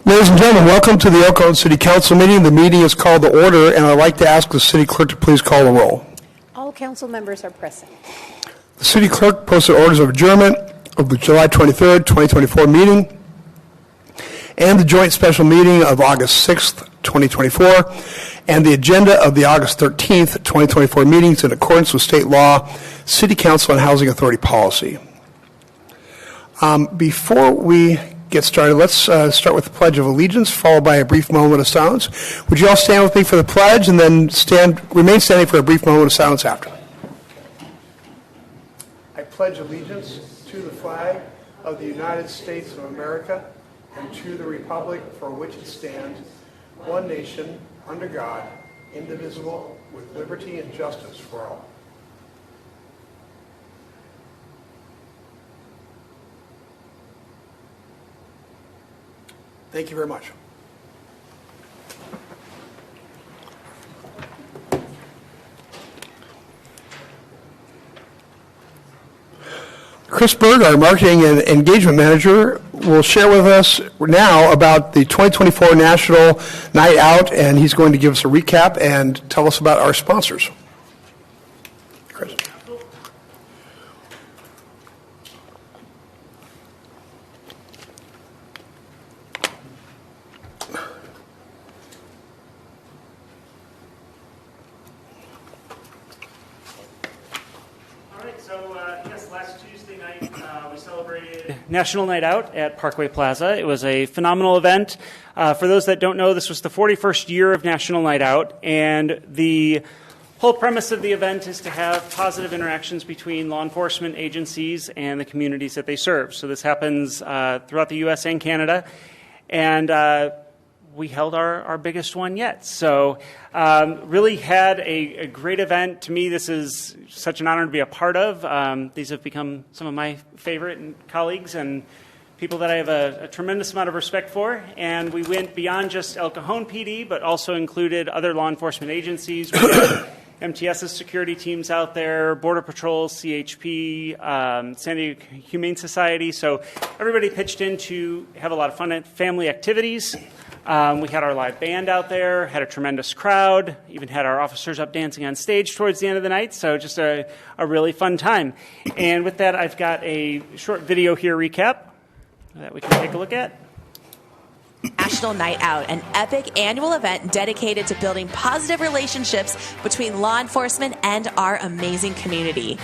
Ladies and gentlemen, welcome to the El Cajon City Council meeting. The meeting is called to order, and I'd like to ask the city clerk to please call the roll. All council members are present. The city clerk posted orders of adjournment of the July 23rd, 2024 meeting and the joint special meeting of August 6th, 2024, and the agenda of the August 13th, 2024 meetings in accordance with state law, City Council and Housing Authority policy. Before we get started, let's start with the Pledge of Allegiance, followed by a brief moment of silence. Would you all stand with me for the pledge and then remain standing for a brief moment of silence after? I pledge allegiance to the flag of the United States of America and to the republic for which it stands, one nation, under God, indivisible, with liberty and justice for all. Thank you very much. Chris Berg, our Marketing and Engagement Manager, will share with us now about the 2024 National Night Out, and he's going to give us a recap and tell us about our sponsors. Chris. National Night Out at Parkway Plaza. It was a phenomenal event. For those that don't know, this was the 41st year of National Night Out, and the whole premise of the event is to have positive interactions between law enforcement agencies and the communities that they serve. So this happens throughout the U.S. and Canada, and we held our biggest one yet. So really had a great event. To me, this is such an honor to be a part of. These have become some of my favorite colleagues and people that I have a tremendous amount of respect for. And we went beyond just El Cajon PD, but also included other law enforcement agencies. We had MTS's security teams out there, Border Patrol, CHP, San Diego Humane Society. So everybody pitched in to have a lot of fun at family activities. We had our live band out there, had a tremendous crowd, even had our officers up dancing on stage towards the end of the night, so just a really fun time. And with that, I've got a short video here recap that we can take a look at. National Night Out, an epic annual event dedicated to building positive relationships between law enforcement and our amazing community.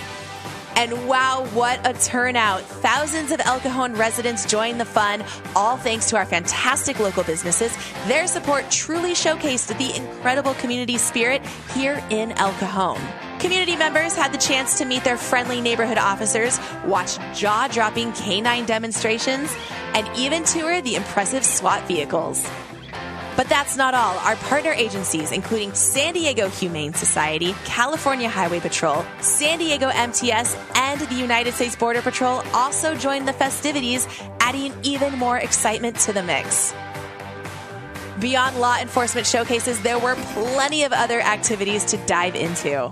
And wow, what a turnout. Thousands of El Cajon residents joined the fun, all thanks to our fantastic local businesses. Their support truly showcased the incredible community spirit here in El Cajon. Community members had the chance to meet their friendly neighborhood officers, watch jaw-dropping canine demonstrations, and even tour the impressive SWAT vehicles. But that's not all. Our partner agencies, including San Diego Humane Society, California Highway Patrol, San Diego MTS, and the United States Border Patrol, also joined the festivities, adding even more excitement to the mix. Beyond law enforcement showcases, there were plenty of other activities to dive into.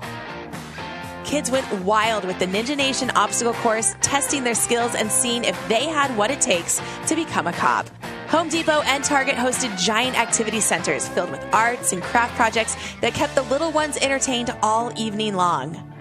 Kids went wild with the Ninja Nation obstacle course, testing their skills and seeing if they had what it takes to become a cop. Home Depot and Target hosted giant activity centers filled with arts and craft projects that kept the little ones entertained all evening long.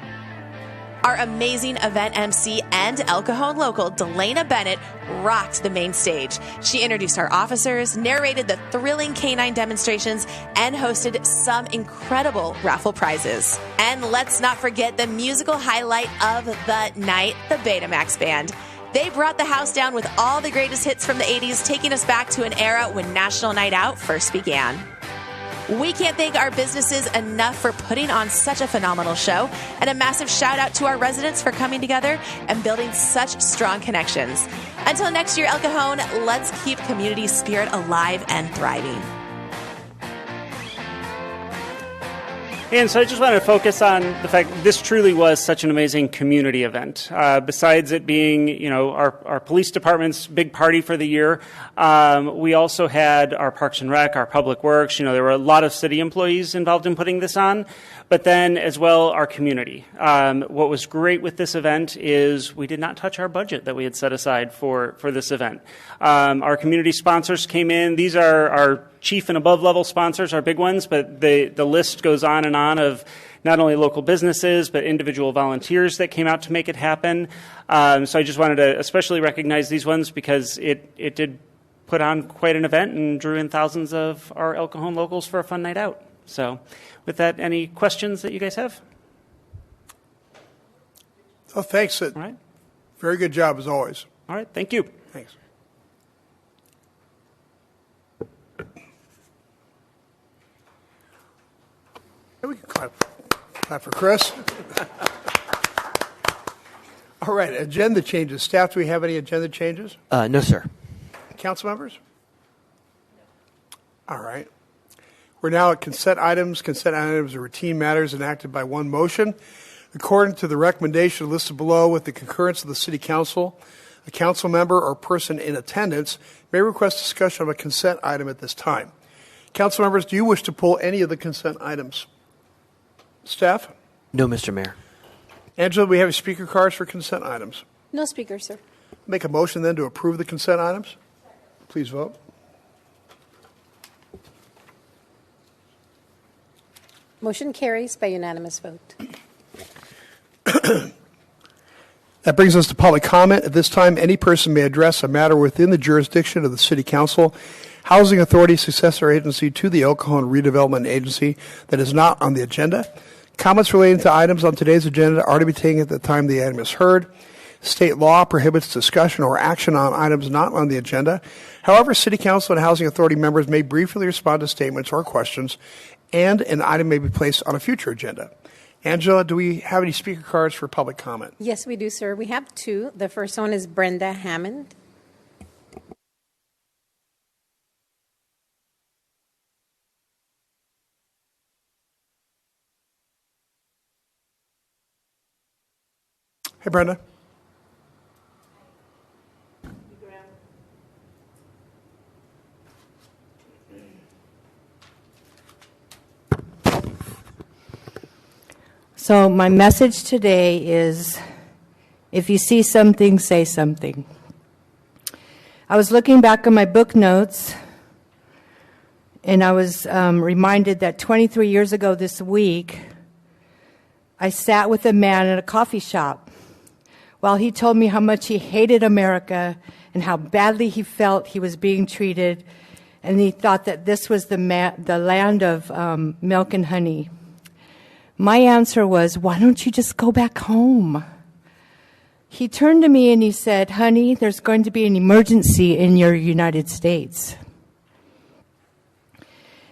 Our amazing event MC and El Cajon local, Delana Bennett, rocked the main stage. She introduced our officers, narrated the thrilling canine demonstrations, and hosted some incredible raffle prizes. And let's not forget the musical highlight of the night, the Betamax Band. They brought the house down with all the greatest hits from the 80s, taking us back to an era when National Night Out first began. We can't thank our businesses enough for putting on such a phenomenal show, and a massive shout out to our residents for coming together and building such strong connections. Until next year, El Cajon, let's keep community spirit alive and thriving. And so I just wanted to focus on the fact that this truly was such an amazing community event. Besides it being, our police department's big party for the year, we also had our Parks and Rec, our Public Works. There were a lot of city employees involved in putting this on. but then as well our community. What was great with this event is we did not touch our budget that we had set aside for this event. Our community sponsors came in. These are our chief and above level sponsors, our big ones, but the list goes on of not only local businesses, but individual volunteers that came out to make it happen. So I just wanted to especially recognize these ones because it did put on quite an event and drew in thousands of our El Cajon locals for a fun night out. So with that, any questions that you guys have? Oh, thanks. All right. Very good job, as always. All right. Thank you. Thanks. Yeah, we can clap for Chris. All right, agenda changes. Staff, do we have any agenda changes? No, sir. Council members? All right. We're now at consent items. Consent items are routine matters enacted by one motion. According to the recommendation listed below, with the concurrence of the City Council, a council member or person in attendance may request discussion of a consent item at this time. Council members, do you wish to pull any of the consent items? Staff? No, Mr. Mayor. Angela, do we have any speaker cards for consent items? No speaker, sir. Make a motion then to approve the consent items. Please vote. Motion carries by unanimous vote. That brings us to public comment. At this time, any person may address a matter within the jurisdiction of the City Council, Housing Authority, successor agency to the El Cajon Redevelopment Agency that is not on the agenda. Comments relating to items on today's agenda are to be taken at the time the item is heard. State law prohibits discussion or action on items not on the agenda. However, City Council and Housing Authority members may briefly respond to statements or questions, and an item may be placed on a future agenda. Angela, do we have any speaker cards for public comment? Yes, we do, sir. We have two. The first one is Brenda Hammond. Hey, Brenda. So my message today is, if you see something, say something. I was looking back on my book notes, and I was reminded that 23 years ago this week, I sat with a man at a coffee shop while he told me how much he hated America and how badly he felt he was being treated, and he thought that this was the land of milk and honey. My answer was, why don't you just go back home? He turned to me and he said, honey, there's going to be an emergency in your United States.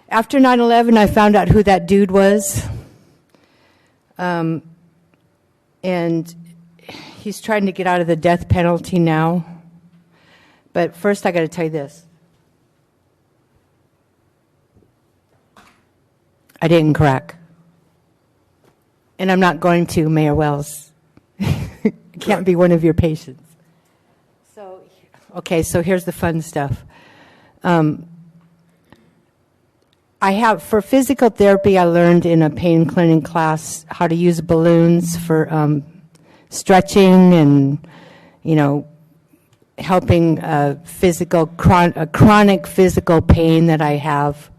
After 9/11, I found out who that dude was. And he's trying to get out of the death penalty now. But first, I got to tell you this. I didn't crack. And I'm not going to, Mayor Wells. I can't be one of your patients. So here's the fun stuff. For physical therapy, I learned in a pain clinic class how to use balloons for stretching and, helping chronic physical pain that I have.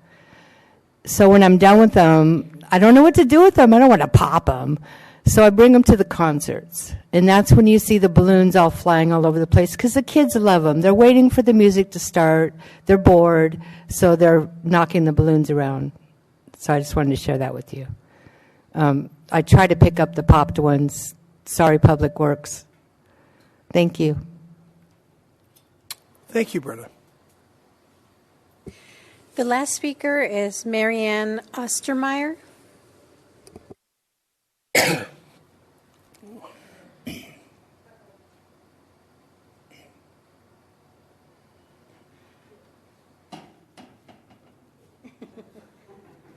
So when I'm done with them, I don't know what to do with them. I don't want to pop them. So I bring them to the concerts. And that's when you see the balloons all flying all over the place because the kids love them. They're waiting for the music to start. They're bored. So they're knocking the balloons around. So I just wanted to share that with you. I try to pick up the popped ones. Sorry, Public Works. Thank you. Thank you, Brenda. The last speaker is Marianne Ostermeyer.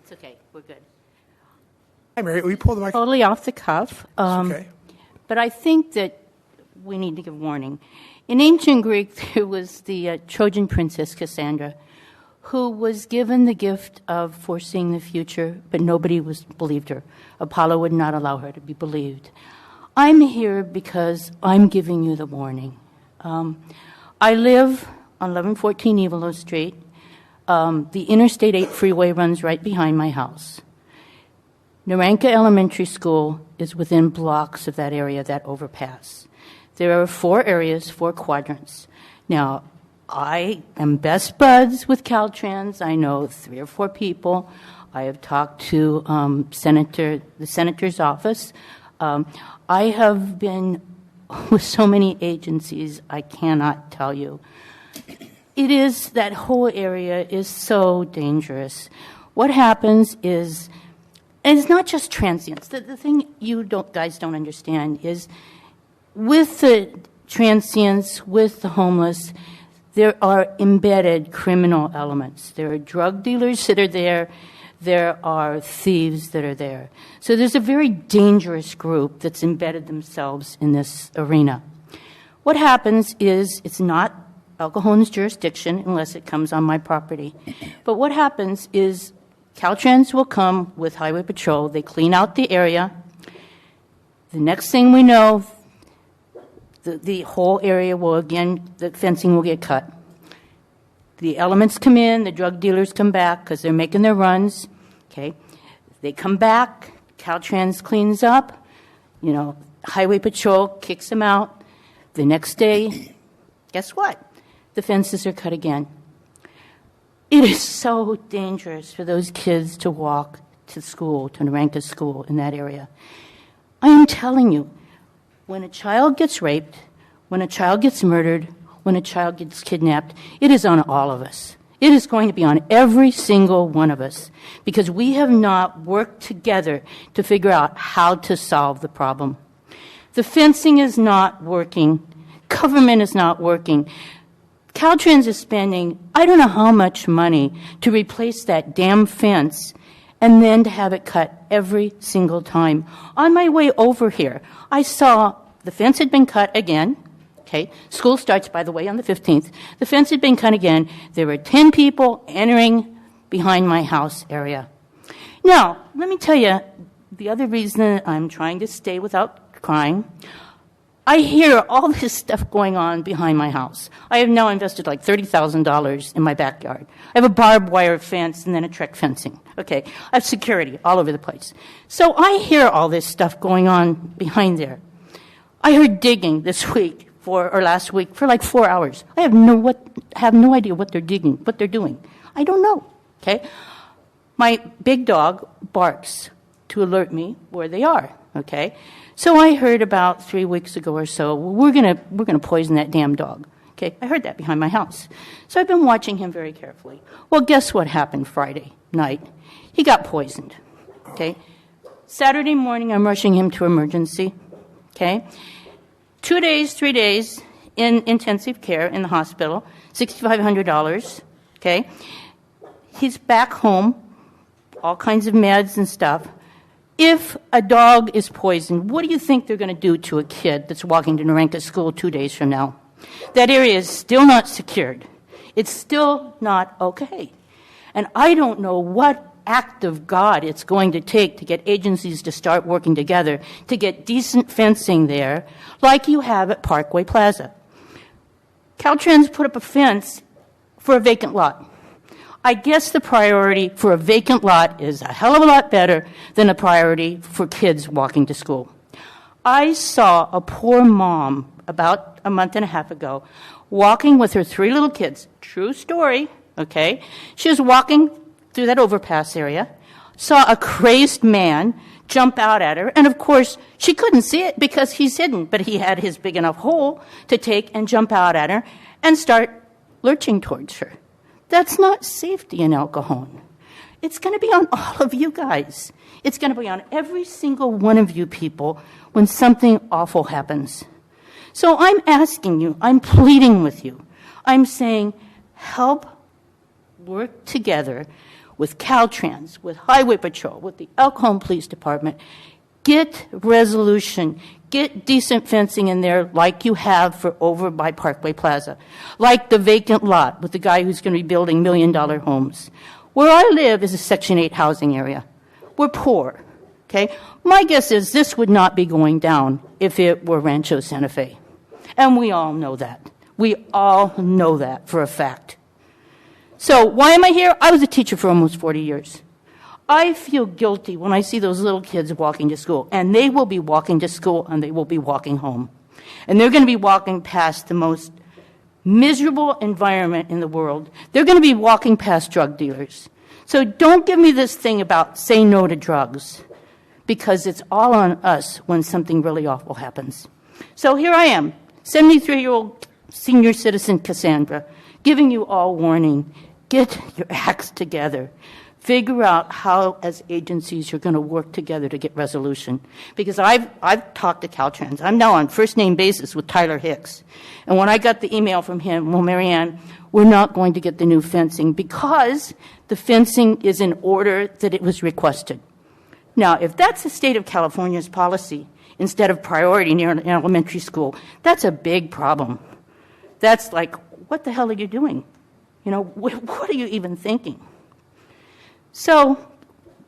It's okay. We're good. Hi, Mary. Will you pull the mic? Totally off the cuff. Okay. But I think that we need to give warning. In ancient Greek, there was the Trojan princess Cassandra, who was given the gift of foreseeing the future, but nobody believed her. Apollo would not allow her to be believed. I'm here because I'm giving you the warning. I live on 1114 Evilo Street. The Interstate 8 freeway runs right behind my house. Naranka Elementary School is within blocks of that area, that overpass. There are 4 areas, 4 quadrants. Now, I am best buds with Caltrans. I know 3 or 4 people. I have talked to the senator's office. I have been with so many agencies, I cannot tell you. That whole area is so dangerous. What happens is, and it's not just transients. The thing you guys don't understand is with the transients, with the homeless, there are embedded criminal elements. There are drug dealers that are there. There are thieves that are there. So there's a very dangerous group that's embedded themselves in this arena. What happens is it's not El Cajon's jurisdiction unless it comes on my property. But what happens is Caltrans will come with Highway Patrol. They clean out the area. The next thing we know, the whole area will again, the fencing will get cut. The elements come in, the drug dealers come back because they're making their runs. Okay, they come back, Caltrans cleans up, Highway Patrol kicks them out. The next day, guess what? The fences are cut again. It is so dangerous for those kids to walk to school, to Naranka School in that area. I am telling you, when a child gets raped, when a child gets murdered, when a child gets kidnapped, it is on all of us. It is going to be on every single one of us because we have not worked together to figure out how to solve the problem. The fencing is not working. Government is not working. Caltrans is spending, I don't know how much money to replace that damn fence and then to have it cut every single time. On my way over here, I saw the fence had been cut again. Okay, school starts, by the way, on the 15th. The fence had been cut again. There were 10 people entering behind my house area. Now, let me tell you the other reason I'm trying to stay without crying. I hear all this stuff going on behind my house. I have now invested like $30,000 in my backyard. I have a barbed wire fence and then a Trek fencing. Okay, I have security all over the place. So I hear all this stuff going on behind there. I heard digging this week. Last week for like 4 hours. I have no idea what they're digging, what they're doing. I don't know. Okay, my big dog barks to alert me where they are. Okay, so I heard about 3 weeks ago or so, we're gonna poison that damn dog. Okay, I heard that behind my house, so I've been watching him very carefully. Well, guess what happened Friday night? He got poisoned. Okay, Saturday morning I'm rushing him to emergency. Okay. 2 days, 3 days in intensive care in the hospital, $6,500, okay? He's back home, all kinds of meds and stuff. If a dog is poisoned, what do you think they're going to do to a kid that's walking to Naranka School 2 days from now? That area is still not secured. It's still not okay. And I don't know what act of God it's going to take to get agencies to start working together to get decent fencing there like you have at Parkway Plaza. Caltrans put up a fence for a vacant lot. I guess the priority for a vacant lot is a hell of a lot better than a priority for kids walking to school. I saw a poor mom about a month and a half ago walking with her 3 little kids. True story, okay? She was walking through that overpass area, saw a crazed man jump out at her, and of course, she couldn't see it because he's hidden, but he had his big enough hole to take and jump out at her and start lurching towards her. That's not safety in El Cajon. It's going to be on all of you guys. It's going to be on every single one of you people when something awful happens. So I'm asking you, I'm pleading with you. I'm saying, help work together with Caltrans, with Highway Patrol, with the El Cajon Police Department, Get resolution. Get decent fencing in there like you have for over by Parkway Plaza. Like the vacant lot with the guy who's going to be building $1 million homes. Where I live is a Section 8 housing area. We're poor, okay? My guess is this would not be going down if it were Rancho Santa Fe. And we all know that. We all know that for a fact. So why am I here? I was a teacher for almost 40 years. I feel guilty when I see those little kids walking to school, and they will be walking to school and they will be walking home. And they're going to be walking past the most miserable environment in the world. They're going to be walking past drug dealers. So don't give me this thing about say no to drugs, because it's all on us when something really awful happens. So here I am, 73-year-old senior citizen Cassandra, giving you all warning. Get your acts together. Figure out how, as agencies, you're going to work together to get resolution. Because I've talked to Caltrans. I'm now on first-name basis with Tyler Hicks. And when I got the email from him, well, Marianne, we're not going to get the new fencing because the fencing is in order that it was requested. Now, if that's the state of California's policy, instead of priority near an elementary school, that's a big problem. That's like, what the hell are you doing? You know, what are you even thinking? So,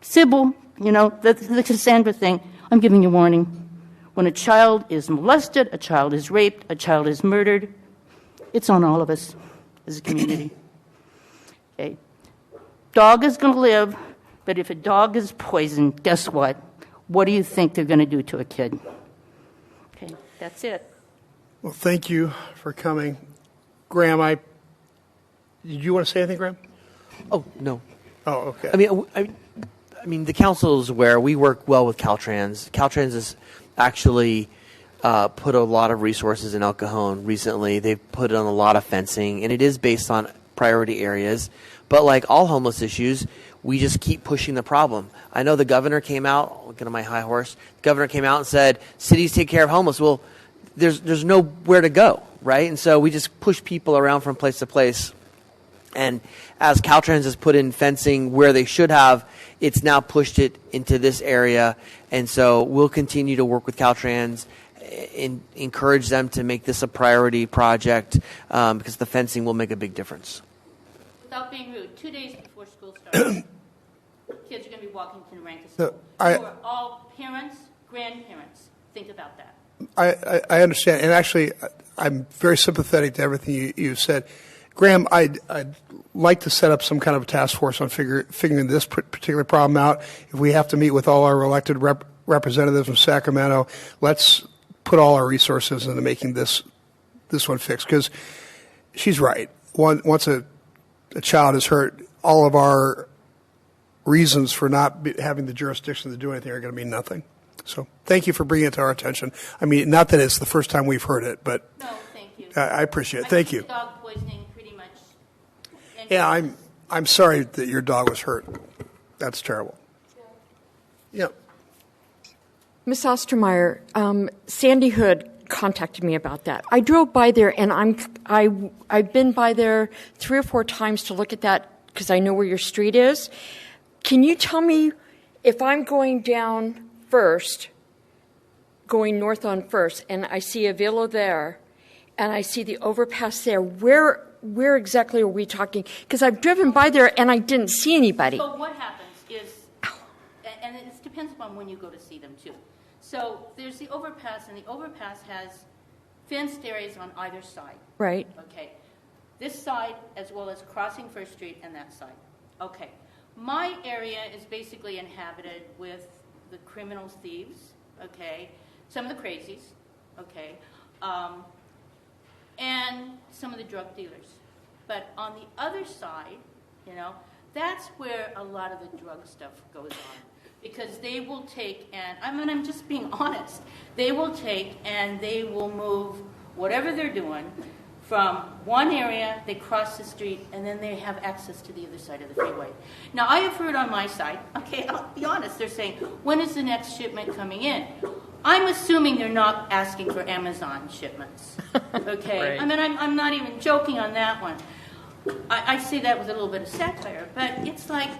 Sybil, you know, the Cassandra thing, I'm giving you warning. When a child is molested, a child is raped, a child is murdered, it's on all of us as a community. Okay. Dog is going to live, but if a dog is poisoned, guess what? What do you think they're going to do to a kid? Okay, that's it. Well, thank you for coming. Graham, did you want to say anything, Graham? Oh, no. Oh, okay. I mean, the council is aware. We work well with Caltrans. Caltrans has actually put a lot of resources in El Cajon recently. They've put on a lot of fencing, and it is based on priority areas. But like all homeless issues, we just keep pushing the problem. I know the governor came out, get on my high horse, the governor came out and said, cities take care of homeless. Well, there's nowhere to go, right? And so we just push people around from place to place. And as Caltrans has put in fencing where they should have, it's now pushed it into this area. And so we'll continue to work with Caltrans and encourage them to make this a priority project because the fencing will make a big difference. Without being rude, 2 days before school starts, kids are going to be walking to Naranka So, School. I- You are all parents, grandparents. Think about that. I understand, and actually, I'm very sympathetic to everything you said. Graham, I'd like to set up some kind of a task force on figuring this particular problem out. If we have to meet with all our elected representatives from Sacramento, let's put all our resources into making this one fixed, because she's right. Once a child is hurt, all of our reasons for not having the jurisdiction to do anything are going to mean nothing. So thank you for bringing it to our attention. I mean, not that it's the first time we've heard it, but No, thank you. I appreciate it. Thank you. Dog poisoning pretty much. Yeah, I'm sorry that your dog was hurt. That's terrible. Yeah. Ms. Ostermeyer, Sandy Hood contacted me about that. I drove by there, and I've been by there 3 or 4 times to look at that because I know where your street is. Can you tell me if I'm going down First, going north on First, and I see a villa there, and I see the overpass there, where exactly are we talking? Because I've driven by there and I didn't see anybody. So what happens is, and it depends upon when you go to see them too. So there's the overpass, and the overpass has fenced areas on either side. Right. Okay. This side as well as crossing First Street and that side. Okay. My area is basically inhabited with the criminals, thieves, okay, some of the crazies, okay, and some of the drug dealers. But on the other side, you know, that's where a lot of the drug stuff goes on. Because they will take, and I'm just being honest, they will take and they will move whatever they're doing from one area, they cross the street, and then they have access to the other side of the freeway. Now, I have heard on my side, okay, I'll be honest, they're saying, when is the next shipment coming in? I'm assuming they're not asking for Amazon shipments, okay? Right. I mean, I'm not even joking on that one. I say that with a little bit of satire, but it's like,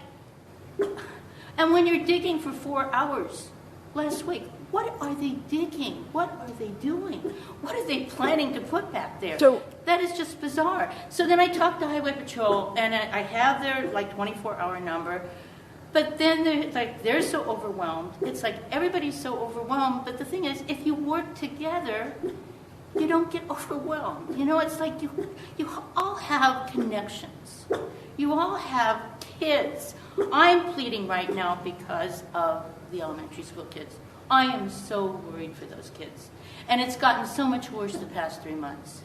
and when you're digging for 4 hours last week, What are they digging? What are they doing? What are they planning to put back there? So- that is just bizarre. So then I talked to Highway Patrol, and I have their like 24-hour number. But then they're so overwhelmed. It's like everybody's so overwhelmed. But the thing is, if you work together, you don't get overwhelmed. You know, it's like you all have connections. You all have kids. I'm pleading right now because of the elementary school kids. I am so worried for those kids. And it's gotten so much worse the past 3 months.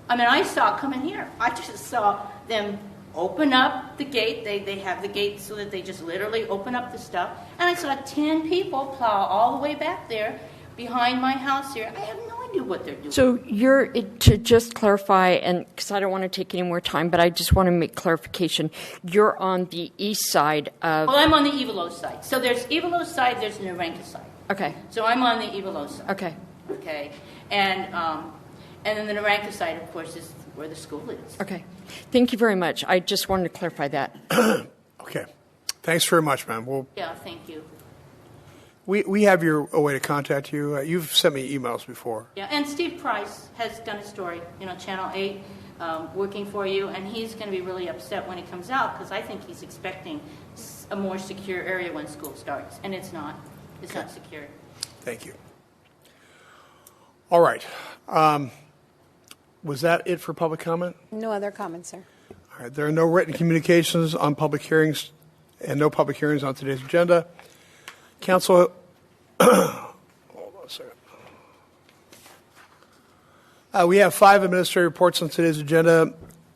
I mean, I saw coming here. I just saw them open up the gate. They have the gate so that they just literally open up the stuff. And I saw 10 people plow all the way back there behind my house here. I have no idea what they're doing. So to just clarify, and because I don't want to take any more time, but I just want to make clarification. You're on the east side of... Well, I'm on the Evalo side. So there's Evalo side, there's Narenka side. Okay. So I'm on the Evalo side. Okay. Okay. And then the Narenka side, of course, is where the school is. Okay. Thank you very much. I just wanted to clarify that. Okay. Thanks very much, ma'am. Well, Yeah, thank you. we have a way to contact you. You've sent me emails before. Yeah, and Steve Price has done a story, Channel 8, working for you, and he's going to be really upset when it comes out because I think he's expecting a more secure area when school starts, and it's not. It's not secure. Thank you. All right. Was that it for public comment? No other comments, sir. All right. There are no written communications on public hearings and no public hearings on today's agenda. Council, hold on a second. We have 5 administrative reports on today's agenda.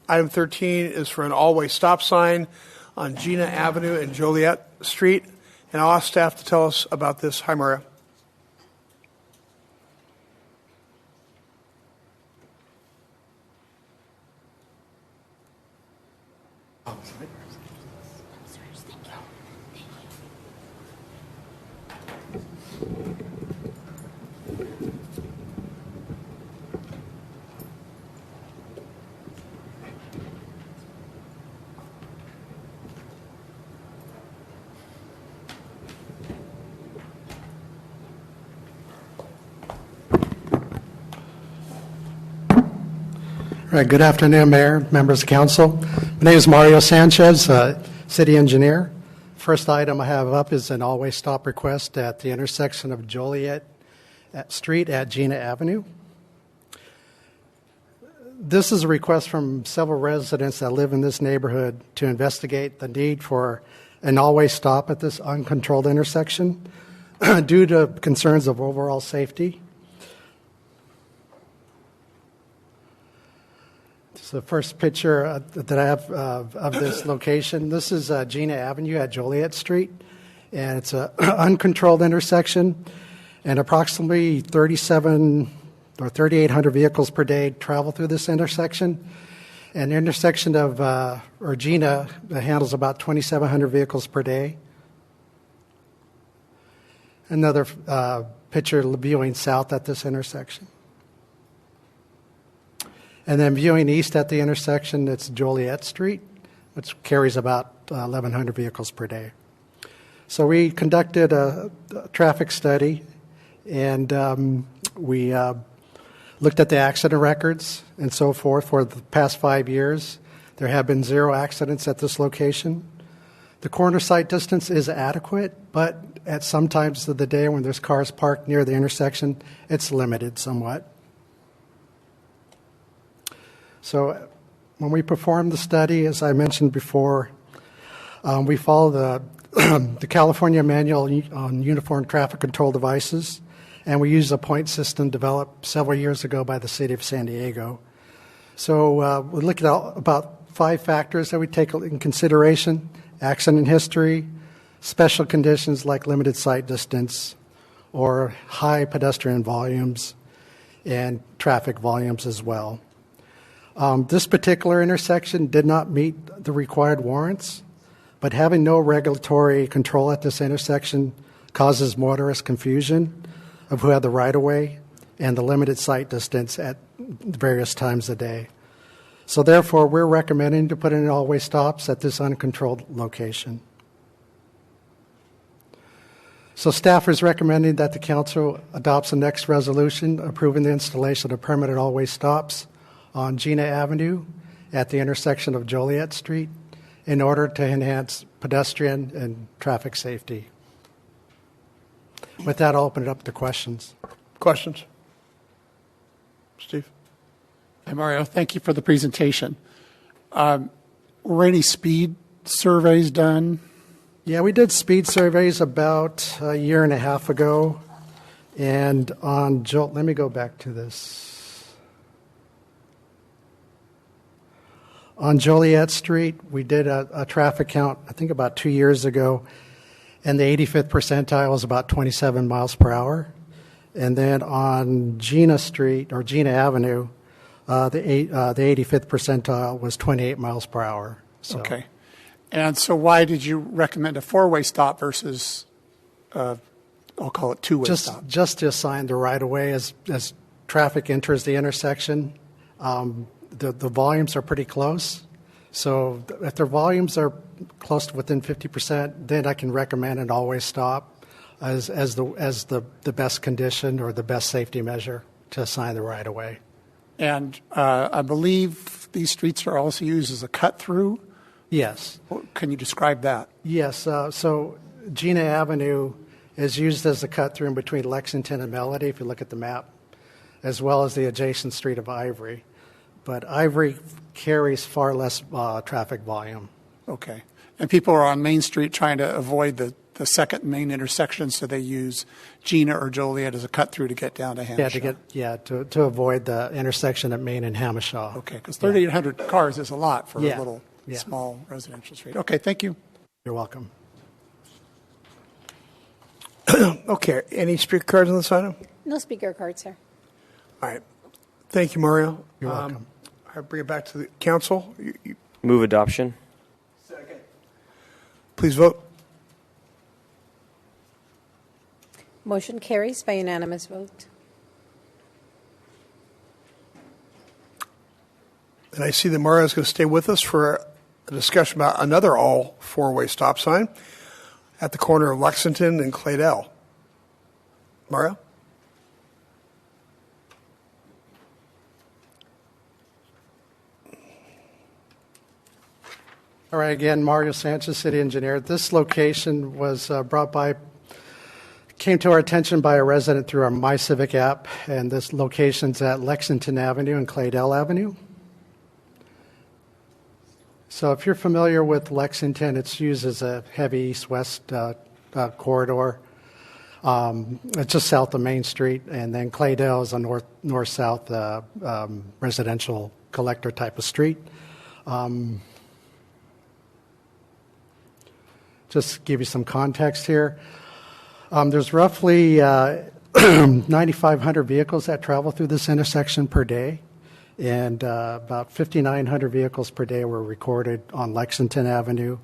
Item 13 is for an all-way stop sign on Gina Avenue and Joliet Street. And I'll ask staff to tell us about this. Hi, Maria. All right, good afternoon, Mayor, members of council. My name is Mario Sanchez, city engineer. First item I have up is an all-way stop request at the intersection of Joliet Street at Gina Avenue. This is a request from several residents that live in this neighborhood to investigate the need for an all-way stop at this uncontrolled intersection due to concerns of overall safety. The first picture that I have of this location, this is Gina Avenue at Joliet Street, and it's an uncontrolled intersection, and approximately 3,800 vehicles per day travel through this intersection. And the intersection of Gina handles about 2,700 vehicles per day. Another picture viewing south at this intersection. And then viewing east at the intersection, it's Joliet Street, which carries about 1,100 vehicles per day. So we conducted a traffic study, and we looked at the accident records and so forth for the past 5 years. There have been 0 accidents at this location. The corner sight distance is adequate, but at some times of the day when there's cars parked near the intersection, it's limited somewhat. So when we performed the study, as I mentioned before, we follow the California Manual on Uniform Traffic Control Devices, and we use a point system developed several years ago by the city of San Diego. So we look at about 5 factors that we take in consideration: accident history, special conditions like limited sight distance, or high pedestrian volumes, and traffic volumes as well. This particular intersection did not meet the required warrants, but having no regulatory control at this intersection causes motorist confusion of who had the right-of-way and the limited sight distance at various times of day. So therefore, we're recommending to put in all-way stops at this uncontrolled location. So staff is recommending that the council adopts the next resolution approving the installation of permanent all-way stops on Gina Avenue at the intersection of Joliet Street in order to enhance pedestrian and traffic safety. With that, I'll open it up to questions. Questions? Steve? Hi, Mario. Thank you for the presentation. Were any speed surveys done? Yeah, we did speed surveys about a year and a half ago. And on let me go back to this. On Joliet Street, we did a traffic count, I think about 2 years ago, and the 85th percentile was about 27 miles per hour. And then on Gina Street, or Gina Avenue, the 85th percentile was 28 miles per hour. So. Okay. And so why did you recommend a four-way stop versus, I'll call it two-way stop? Just to assign the right-of-way as traffic enters the intersection. The volumes are pretty close. So if their volumes are close to within 50%, then I can recommend an always stop as the best condition or the best safety measure to assign the right-of-way. And I believe these streets are also used as a cut-through? Yes. Can you describe that? Yes. So Gina Avenue is used as a cut-through in between Lexington and Melody, if you look at the map, as well as the adjacent street of Ivory. But Ivory carries far less traffic volume. Okay. And people are on Main Street trying to avoid the second main intersection, so they use Gina or Joliet as a cut-through to get down to Hamishaw. To avoid the intersection at Main and Hamishaw. Okay, because 3,800 cars is a lot for a little small residential street. Okay, thank you. You're welcome. Okay, any speaker cards on this item? No speaker cards, sir. All right. Thank you, Mario. You're welcome. I bring it back to the council. Move adoption. Second. Please vote. Motion carries by unanimous vote. And I see that Mario is going to stay with us for a discussion about another all four-way stop sign at the corner of Lexington and Claydell. Mario? All right, again, Mario Sanchez, city engineer. This location was came to our attention by a resident through our My Civic app, and this location's at Lexington Avenue and Claydell Avenue. So if you're familiar with Lexington, it's used as a heavy east-west corridor. It's just south of Main Street, and then Claydell is a north-south residential collector type of street. Just give you some context here. There's roughly 9,500 vehicles that travel through this intersection per day, and about 5,900 vehicles per day were recorded on Lexington Avenue,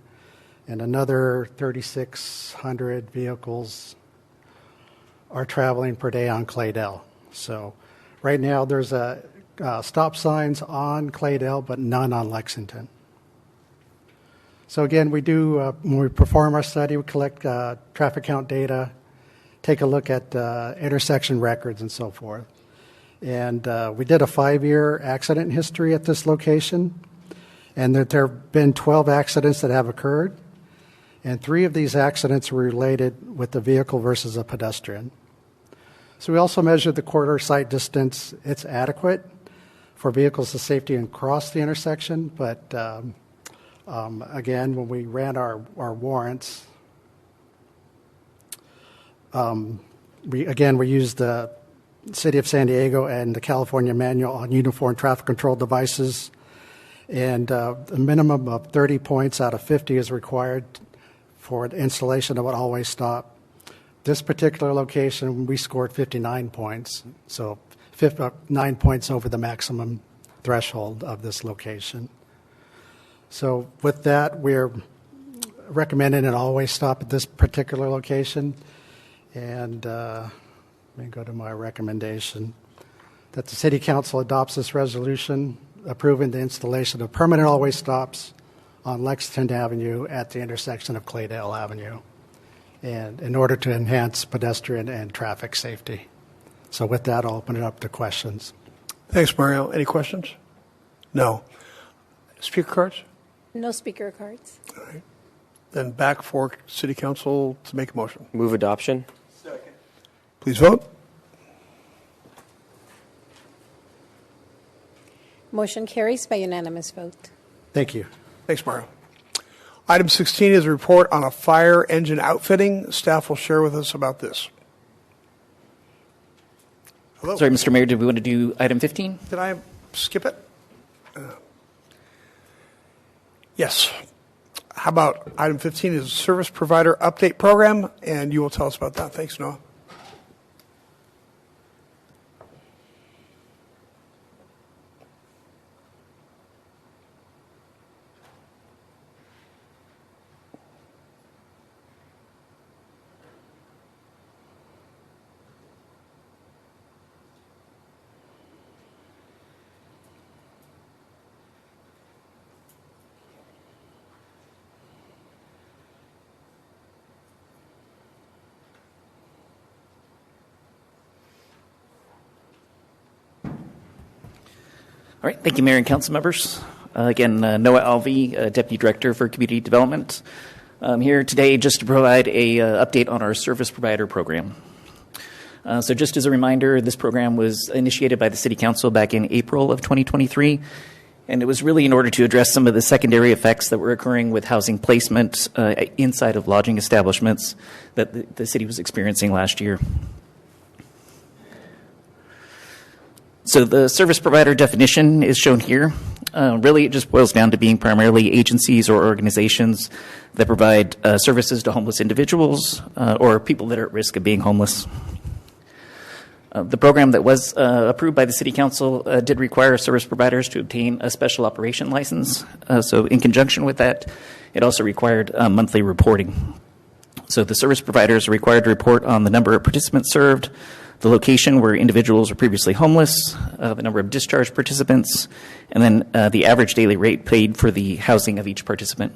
and another 3,600 vehicles are traveling per day on Claydell. So right now there's stop signs on Claydell, but none on Lexington. So again, we do, when we perform our study, we collect traffic count data, take a look at intersection records and so forth. And we did a 5-year accident history at this location, and there have been 12 accidents that have occurred, and 3 of these accidents were related with the vehicle versus a pedestrian. So we also measured the quarter sight distance. It's adequate for vehicles to safety and cross the intersection, but again, when we ran our warrants, we used the City of San Diego and the California Manual on Uniform Traffic Control Devices, and a minimum of 30 points out of 50 is required for the installation of an always stop. This particular location, we scored 59 points, so 9 points over the maximum threshold of this location. So with that, we're recommending an always stop at this particular location. And let me go to my recommendation, that the City Council adopts this resolution approving the installation of permanent always stops on Lexington Avenue at the intersection of Claydell Avenue. and in order to enhance pedestrian and traffic safety. So with that, I'll open it up to questions. Thanks, Mario. Any questions? No. Speaker cards? No speaker cards. All right. Then back for City Council to make a motion. Move adoption. Please vote. Motion carries by unanimous vote. Thank you. Thanks, Mario. Item 16 is a report on a fire engine outfitting. Staff will share with us about this. Hello. Sorry, Mr. Mayor, did we want to do item 15? Did I skip it? Yes. How about item 15 is Service Provider Update Program, and you will tell us about that. Thanks, Noah. All right, thank you, Mayor and Council members. Again, Noah Alvey, Deputy Director for Community Development. I'm here today just to provide a update on our service provider program. So just as a reminder, this program was initiated by the City Council back in April of 2023, and it was really in order to address some of the secondary effects that were occurring with housing placement inside of lodging establishments that the city was experiencing last year. So the service provider definition is shown here. Really, it just boils down to being primarily agencies or organizations that provide services to homeless individuals or people that are at risk of being homeless. The program that was approved by the City Council did require service providers to obtain a special operation license. So in conjunction with that, it also required monthly reporting. So the service providers are required to report on the number of participants served, the location where individuals were previously homeless, the number of discharged participants, and then the average daily rate paid for the housing of each participant.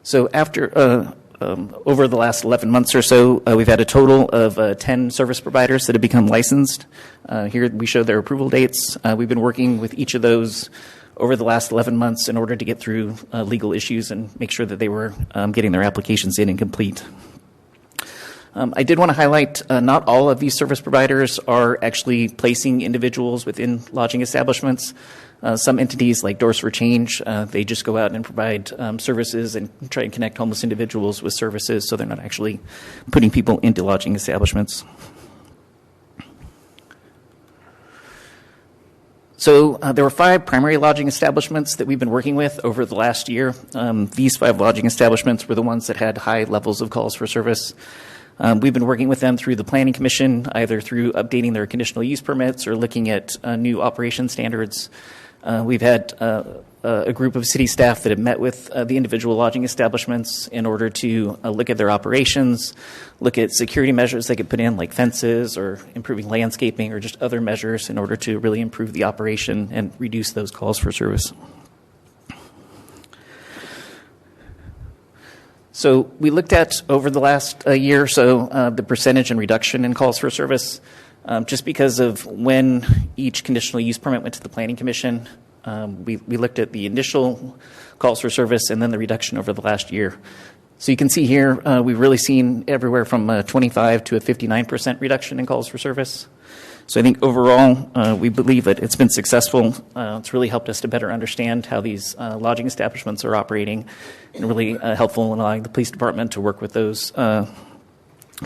So after over the last 11 months or so, we've had a total of 10 service providers that have become licensed. Here we show their approval dates. We've been working with each of those over the last 11 months in order to get through legal issues and make sure that they were getting their applications in and complete. I did want to highlight not all of these service providers are actually placing individuals within lodging establishments. Some entities like Doors for Change, they just go out and provide services and try and connect homeless individuals with services, so they're not actually putting people into lodging establishments. So there were 5 primary lodging establishments that we've been working with over the last year. These 5 lodging establishments were the ones that had high levels of calls for service. We've been working with them through the Planning Commission, either through updating their conditional use permits or looking at new operation standards. We've had a group of city staff that have met with the individual lodging establishments in order to look at their operations, look at security measures they could put in, like fences or improving landscaping or just other measures in order to really improve the operation and reduce those calls for service. So we looked at, over the last year or so, the percentage and reduction in calls for service. Just because of when each conditional use permit went to the Planning Commission, we looked at the initial calls for service and then the reduction over the last year. So you can see here, we've really seen everywhere from a 25 to a 59% reduction in calls for service. So I think overall, we believe that it's been successful. It's really helped us to better understand how these lodging establishments are operating, and really helpful in allowing the police department to work with those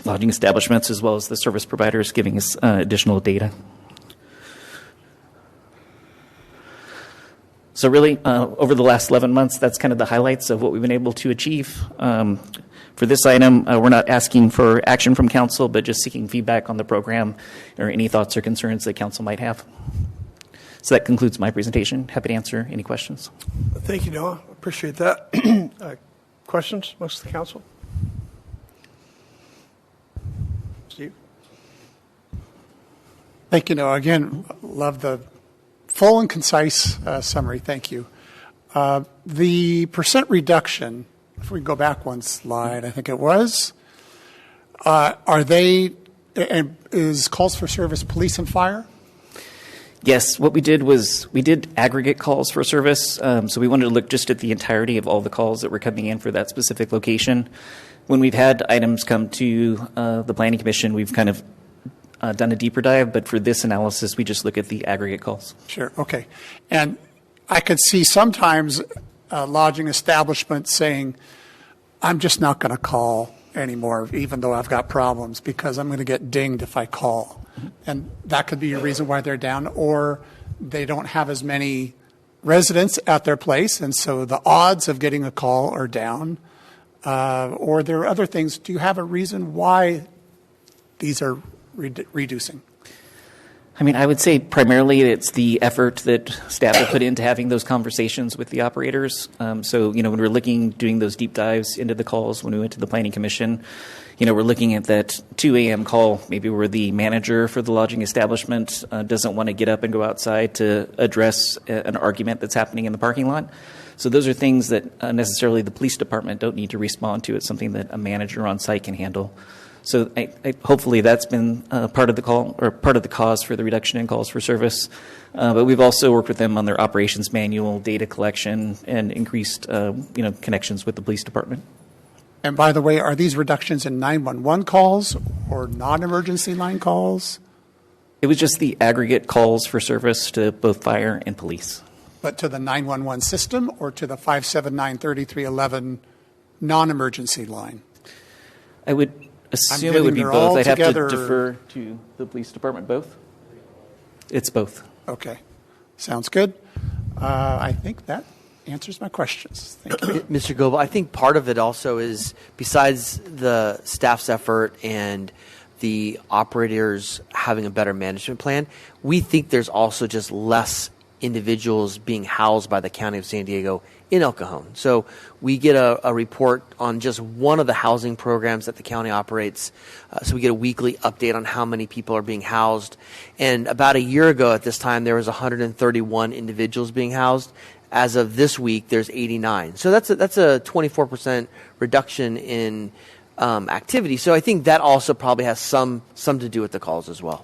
lodging establishments as well as the service providers, giving us additional data. So really, over the last 11 months, that's kind of the highlights of what we've been able to achieve. For this item, we're not asking for action from council, but just seeking feedback on the program or any thoughts or concerns that council might have. So that concludes my presentation. Happy to answer any questions. Thank you, Noah. Appreciate that. Questions amongst the council? Steve? Thank you, Noah. Again, love the full and concise summary. Thank you. the percent reduction, if we go back one slide, I think it was, are they, and is calls for service police and fire? Yes, what we did was we did aggregate calls for service. So we wanted to look just at the entirety of all the calls that were coming in for that specific location. When we've had items come to the Planning Commission, we've kind of done a deeper dive, but for this analysis, we just look at the aggregate calls. Sure, okay. And I could see sometimes lodging establishments saying, I'm just not going to call anymore, even though I've got problems, because I'm going to get dinged if I call. And that could be a reason why they're down, or they don't have as many residents at their place, and so the odds of getting a call are down. Or there are other things. Do you have a reason why these are reducing? I mean, I would say primarily it's the effort that staff have put into having those conversations with the operators. So, when we're doing those deep dives into the calls, when we went to the Planning Commission, we're looking at that 2 a.m. call, maybe where the manager for the lodging establishment doesn't want to get up and go outside to address an argument that's happening in the parking lot. So those are things that necessarily the police department don't need to respond to. It's something that a manager on site can handle. So hopefully that's been part of the call or part of the cause for the reduction in calls for service. But we've also worked with them on their operations manual, data collection, and increased connections with the police department. And by the way, are these reductions in 911 calls or non-emergency line calls? It was just the aggregate calls for service to both fire and police. But to the 911 system or to the 579-3311 non-emergency line? I would assume it would be both. I'd have to defer to the police department. Both? It's both. Okay. Sounds good. I think that answers my questions. Thank you. Mr. Goebel, I think part of it also is, besides the staff's effort and the operators having a better management plan, we think there's also just less individuals being housed by the County of San Diego in El Cajon. So we get a report on just one of the housing programs that the county operates. So we get a weekly update on how many people are being housed. And about a year ago at this time, there was 131 individuals being housed. As of this week, there's 89. So that's a 24% reduction in activity. So I think that also probably has some to do with the calls as well.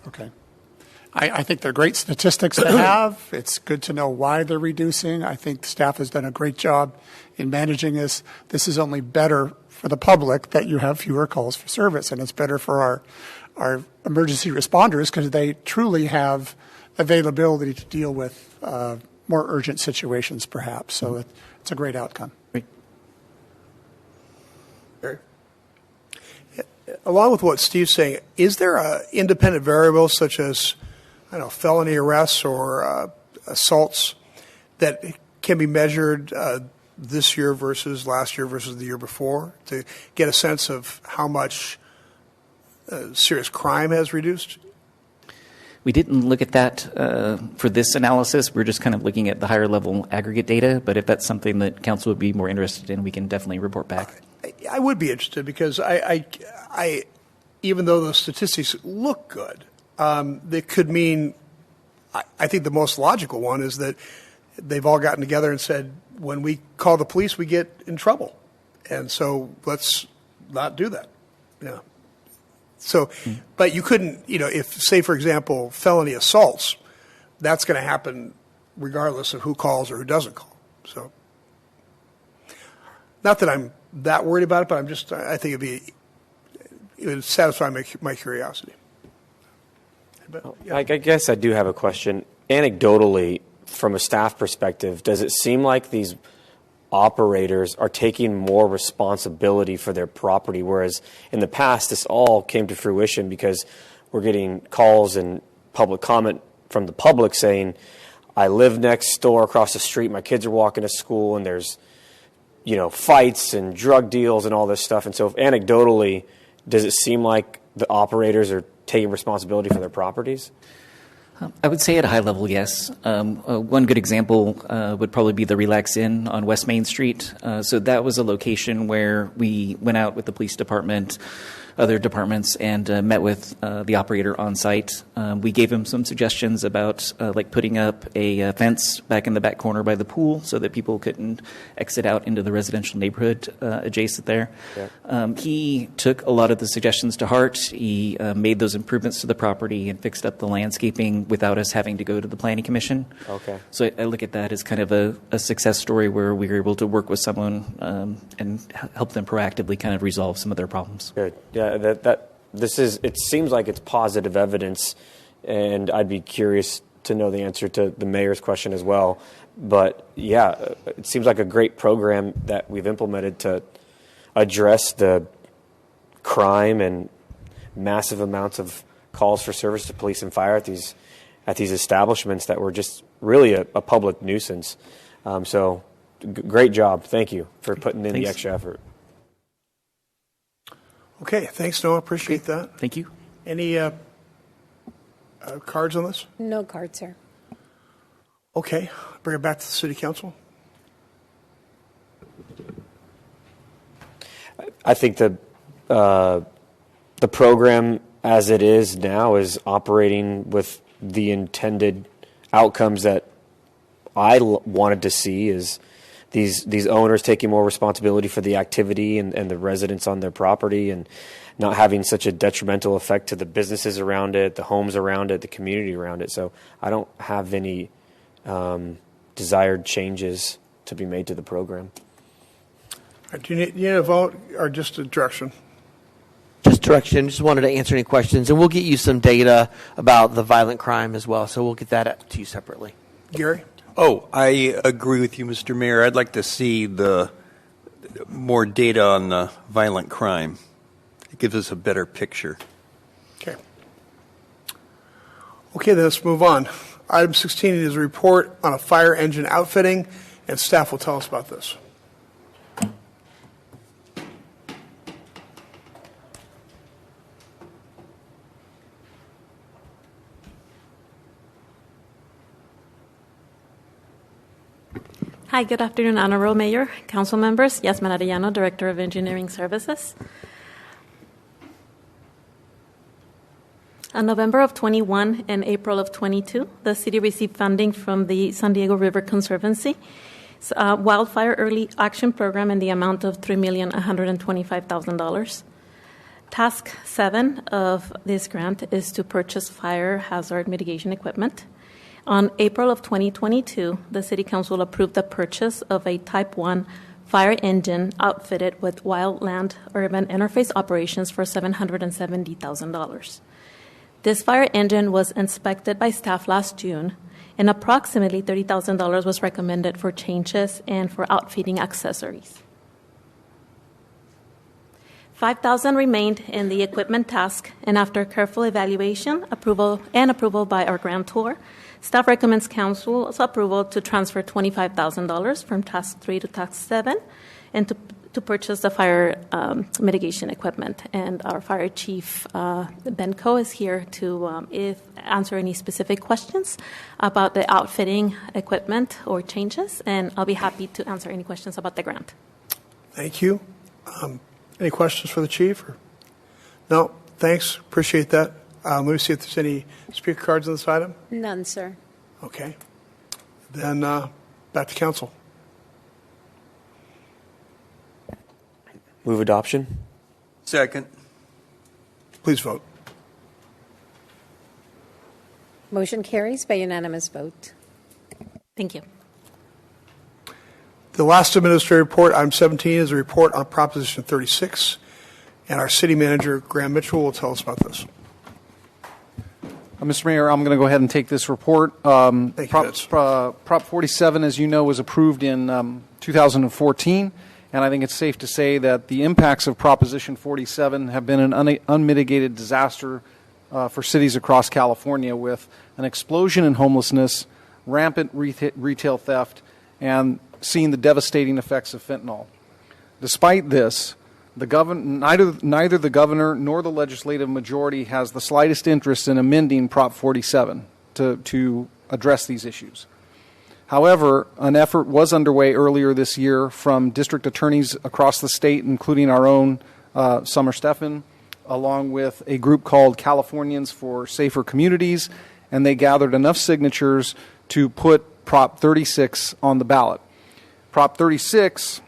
Okay. I think they're great statistics to have. It's good to know why they're reducing. I think staff has done a great job in managing this. This is only better for the public that you have fewer calls for service, and it's better for our emergency responders because they truly have availability to deal with more urgent situations, perhaps. So it's a great outcome. Along with what Steve's saying, is there an independent variable such as felony arrests or assaults that can be measured this year versus last year versus the year before to get a sense of how much serious crime has reduced? We didn't look at that for this analysis. We're just kind of looking at the higher level aggregate data. But if that's something that council would be more interested in, we can definitely report back. I would be interested because I even though the statistics look good, they could mean, I think the most logical one is that they've all gotten together and said, when we call the police, we get in trouble. And so let's not do that. Yeah. So, but you couldn't, if, say, for example, felony assaults, that's going to happen regardless of who calls or who doesn't call. So, not that I'm that worried about it, but I think it would satisfy my curiosity. But, yeah. I guess I do have a question. Anecdotally, from a staff perspective, does it seem like these operators are taking more responsibility for their property, whereas in the past this all came to fruition because we're getting calls and public comment from the public saying, I live next door across the street, my kids are walking to school, and there's fights and drug deals and all this stuff. And so anecdotally, does it seem like the operators are taking responsibility for their properties? I would say at a high level, yes. One good example would probably be the Relax Inn on West Main Street. So that was a location where we went out with the police department, other departments and met with the operator on site. We gave him some suggestions about like putting up a fence back in the back corner by the pool so that people couldn't exit out into the residential neighborhood adjacent there. Yeah. He took a lot of the suggestions to heart. He made those improvements to the property and fixed up the landscaping without us having to go to the Planning Commission. Okay. So I look at that as kind of a success story where we were able to work with someone and help them proactively kind of resolve some of their problems. Good. Yeah, it seems like it's positive evidence, and I'd be curious to know the answer to the mayor's question as well. But yeah, it seems like a great program that we've implemented to address the crime and massive amounts of calls for service to police and fire at these establishments that were just really a public nuisance. So great job. Thank you for putting in the extra effort. Okay, thanks, Noah. Appreciate that. Thank you. Any cards on this? No cards, sir. Okay, bring it back to the City Council. I think the program as it is now is operating with the intended outcomes that I wanted to see, is these owners taking more responsibility for the activity and the residents on their property, and not having such a detrimental effect to the businesses around it, the homes around it, the community around it. So I don't have any desired changes to be made to the program. Do you need a vote or just a direction? Just direction. Just wanted to answer any questions, and we'll get you some data about the violent crime as well. So we'll get that to you separately. Gary? Oh, I agree with you, Mr. Mayor. I'd like to see the more data on the violent crime. It gives us a better picture. Okay. Okay, then let's move on. Item 16 is a report on a fire engine outfitting, and staff will tell us about this. Hi, good afternoon, Honorable Mayor, Council members. Yasmin Arellano, Director of Engineering Services. In November of 21 and April of 22, the city received funding from the San Diego River Conservancy Wildfire Early Action Program in the amount of $3,125,000. Task 7 of this grant is to purchase fire hazard mitigation equipment. On April of 2022, the City Council approved the purchase of a Type 1 fire engine outfitted with wildland urban interface operations for $770,000. This fire engine was inspected by staff last June, and approximately $30,000 was recommended for changes and for outfitting accessories. $5,000 remained in the equipment task, and after careful evaluation, approval by our grantor, staff recommends Council's approval to transfer $25,000 from Task 3 to Task 7 and to purchase the fire mitigation equipment. And our Fire Chief, Ben Coe, is here to answer any specific questions about the outfitting equipment or changes, and I'll be happy to answer any questions about the grant. Thank you. Any questions for the Chief? No? Thanks. Appreciate that. Let me see if there's any speaker cards on this item. None, sir. Okay. Then back to Council. Move adoption. Second. Please vote. Motion carries by unanimous vote. Thank you. The last administrative report, item 17, is a report on Proposition 36, and our City Manager, Graham Mitchell, will tell us about this. Mr. Mayor, I'm going to go ahead and take this report. Thank you, Prop 47, as you know, was approved in 2014, and I think it's safe to say that the impacts of Proposition 47 have been an unmitigated disaster for cities across California, with an explosion in homelessness, rampant retail theft, and seeing the devastating effects of fentanyl. Despite this, neither the governor nor the legislative majority has the slightest interest in amending Prop 47 to address these issues. However, an effort was underway earlier this year from district attorneys across the state, including our own Summer Steffen, along with a group called Californians for Safer Communities, and they gathered enough signatures to put Prop 36 on the ballot. Prop 36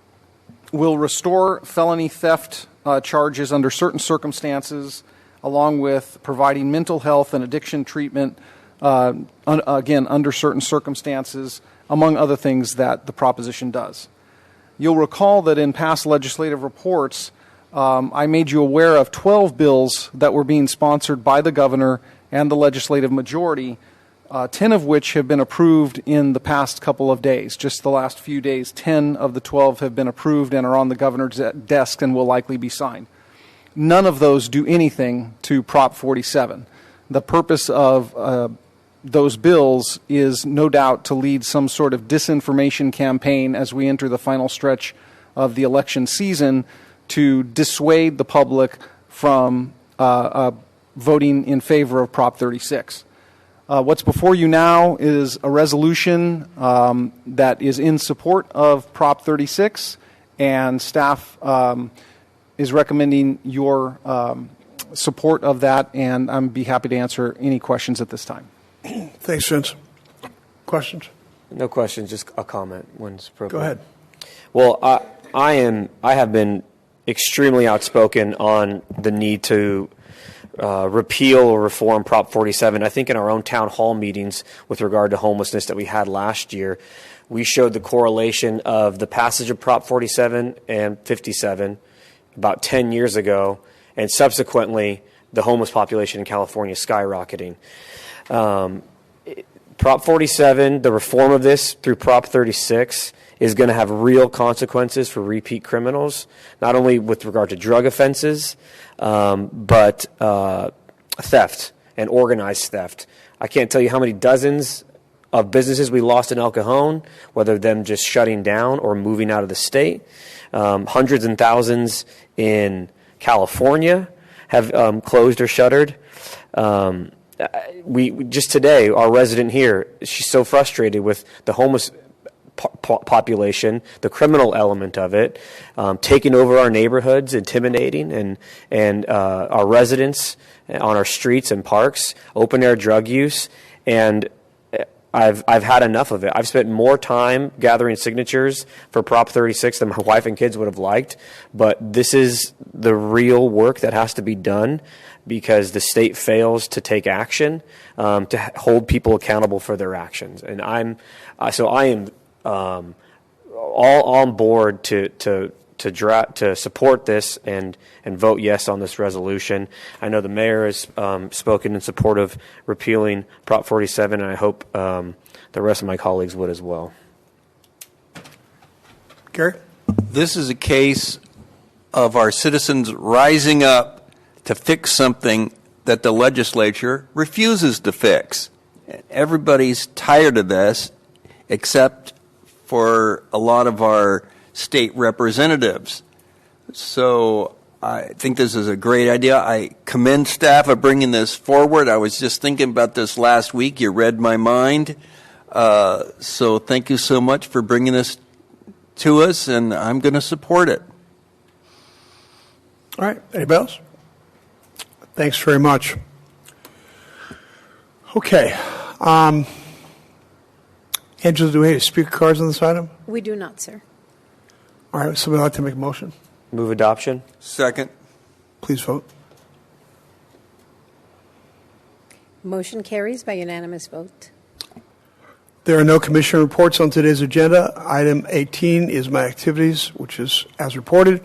will restore felony theft charges under certain circumstances, along with providing mental health and addiction treatment, again, under certain circumstances, among other things that the proposition does. You'll recall that in past legislative reports, I made you aware of 12 bills that were being sponsored by the governor and the legislative majority, 10 of which have been approved in the past couple of days. Just the last few days, 10 of the 12 have been approved and are on the governor's desk and will likely be signed. None of those do anything to Prop 47. The purpose of those bills is no doubt to lead some sort of disinformation campaign as we enter the final stretch of the election season to dissuade the public from voting in favor of Prop 36. What's before you now is a resolution that is in support of Prop 36, and staff is recommending your support of that, and I'd be happy to answer any questions at this time. Thanks, Vince. Questions? No questions, just a comment when it's appropriate. Go ahead. Well, I have been extremely outspoken on the need to repeal or reform Prop 47. I think in our own town hall meetings with regard to homelessness that we had last year, we showed the correlation of the passage of Prop 47 and 57 about 10 years ago, and subsequently the homeless population in California skyrocketing. Prop 47, the reform of this through Prop 36, is going to have real consequences for repeat criminals, not only with regard to drug offenses, but theft and organized theft. I can't tell you how many dozens of businesses we lost in El Cajon, whether them just shutting down or moving out of the state. Hundreds and thousands in California have closed or shuttered. We just today, our resident here, she's so frustrated with the homeless population, the criminal element of it, taking over our neighborhoods, intimidating, and our residents on our streets and parks, open air drug use, and I've had enough of it. I've spent more time gathering signatures for Prop 36 than my wife and kids would have liked, but this is the real work that has to be done because the state fails to take action to hold people accountable for their actions. And I am all on board to support this and vote yes on this resolution. I know the mayor has spoken in support of repealing Prop 47, and I hope the rest of my colleagues would as well. Gary? This is a case of our citizens rising up to fix something that the legislature refuses to fix. Everybody's tired of this, except for a lot of our state representatives. So I think this is a great idea. I commend staff for bringing this forward. I was just thinking about this last week. You read my mind. So thank you so much for bringing this to us, and I'm going to support it. All right. Anybody else? Thanks very much. Okay. Angela, do we have any speaker cards on this item? We do not, sir. All right. Somebody like to make a motion? Move adoption. Second. Please vote. Motion carries by unanimous vote. There are no commission reports on today's agenda. Item 18 is my activities, which is as reported.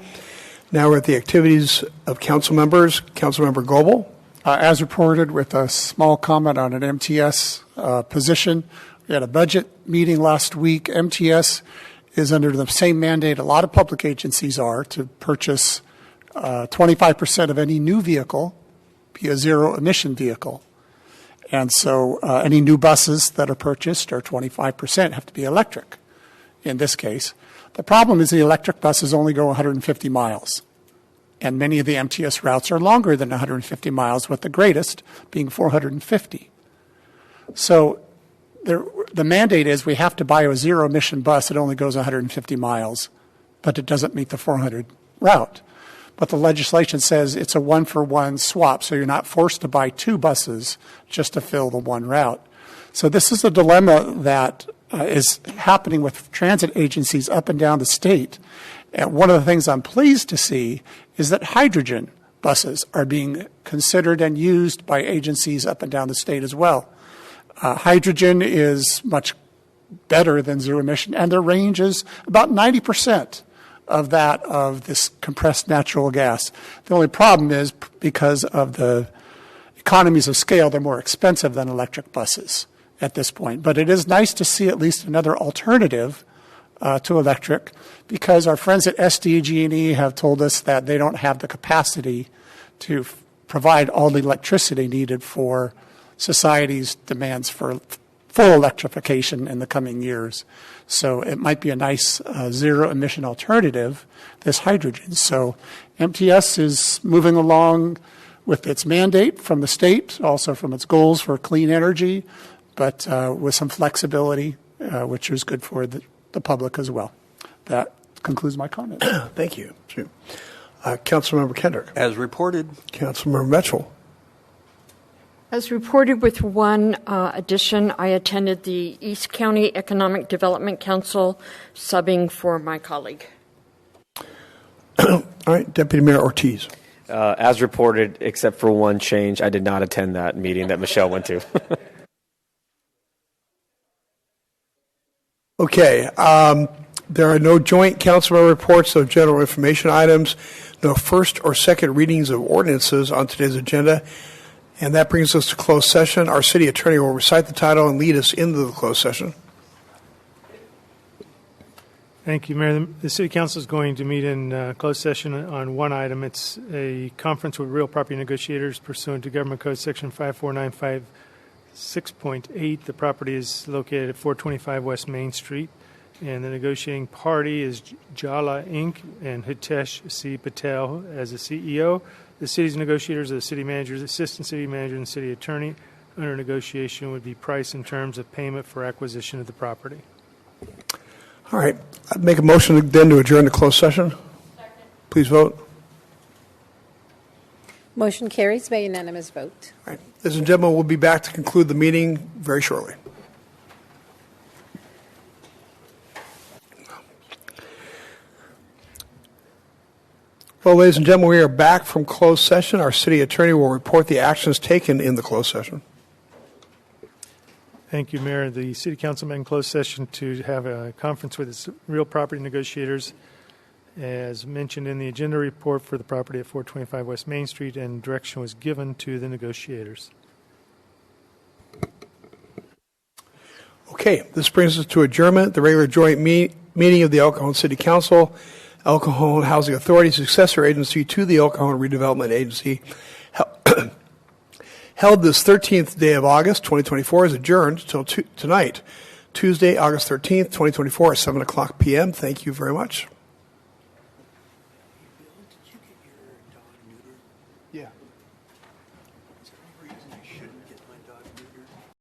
Now we're at the activities of council members. Councilmember Goebel. As reported, with a small comment on an MTS position. We had a budget meeting last week. MTS is under the same mandate a lot of public agencies are to purchase 25% of any new vehicle be a zero-emission vehicle. And so any new buses that are purchased are 25% have to be electric in this case. The problem is the electric buses only go 150 miles. And many of the MTS routes are longer than 150 miles, with the greatest being 450. So the mandate is we have to buy a zero-emission bus that only goes 150 miles, but it doesn't meet the 400 route. but the legislation says it's a one-for-one swap, so you're not forced to buy 2 buses just to fill the one route. So this is a dilemma that is happening with transit agencies up and down the state. And one of the things I'm pleased to see is that hydrogen buses are being considered and used by agencies up and down the state as well. Hydrogen is much better than zero emission, and their range is about 90% of that of this compressed natural gas. The only problem is because of the economies of scale, they're more expensive than electric buses at this point. But it is nice to see at least another alternative to electric, because our friends at SDG&E have told us that they don't have the capacity to provide all the electricity needed for society's demands for full electrification in the coming years. So it might be a nice zero-emission alternative, this hydrogen. So MTS is moving along with its mandate from the state, also from its goals for clean energy, but with some flexibility, which is good for the public as well. That concludes my comments. Thank you. Councilmember Kendrick. As reported. Councilmember Mitchell. As reported with one addition, I attended the East County Economic Development Council, subbing for my colleague. All right, Deputy Mayor Ortiz. As reported, except for one change, I did not attend that meeting that Michelle went to. Okay. There are no joint councilmember reports of general information items, no first or second readings of ordinances on today's agenda. And that brings us to closed session. Our city attorney will recite the title and lead us into the closed session. Thank you, Mayor. The City Council is going to meet in closed session on one item. It's a conference with real property negotiators pursuant to Government Code Section 54956.8. The property is located at 425 West Main Street, and the negotiating party is Jala Inc. and Hitesh C. Patel as the CEO. The city's negotiators are the city manager, assistant city manager, and city attorney. Under negotiation would be price and terms of payment for acquisition of the property. All right. I'd make a motion then to adjourn the closed session. Second. Please vote. Motion carries by unanimous vote. All right. Ladies and gentlemen, we'll be back to conclude the meeting very shortly. Well, ladies and gentlemen, we are back from closed session. Our city attorney will report the actions taken in the closed session. Thank you, Mayor. The City Council met in closed session to have a conference with its real property negotiators, as mentioned in the agenda report for the property at 425 West Main Street, and direction was given to the negotiators. Okay, this brings us to adjournment. The regular joint meeting of the El Cajon City Council, El Cajon Housing Authority, successor agency to the El Cajon Redevelopment Agency, held this 13th day of August, 2024, is adjourned until tonight, Tuesday, August 13th, 2024, at 7 o'clock p.m. Thank you very much.